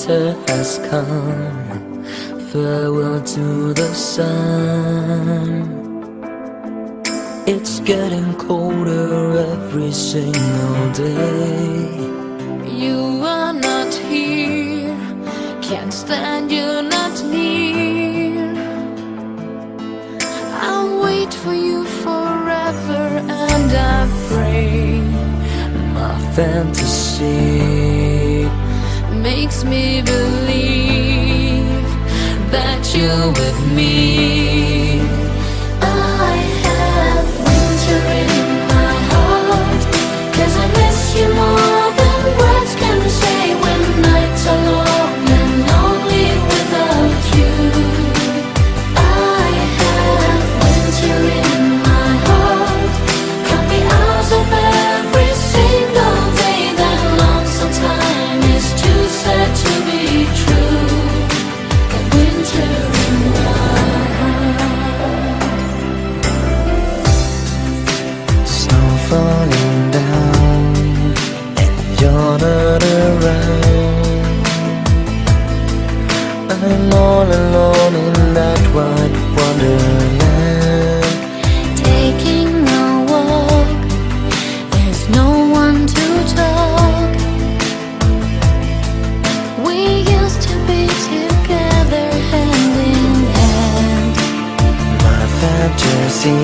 winter has come, farewell to the sun. It's getting colder every single day. You are not here, can't stand you not near. I'll wait for you forever and I pray. My fantasy makes me believe that you're with me. I have winter in my heart, 'cause I miss you more than words can say. When nights are long and lonely without you, I have winter in my heart. Count the hours of every single day. That lonesome time is too sad to be true. Got winter in my heart. Snow falling down and you're not around. I'm all alone in that white wonderland. Taking a walk, there's no one to talk. We used to be together hand in hand. My fantasy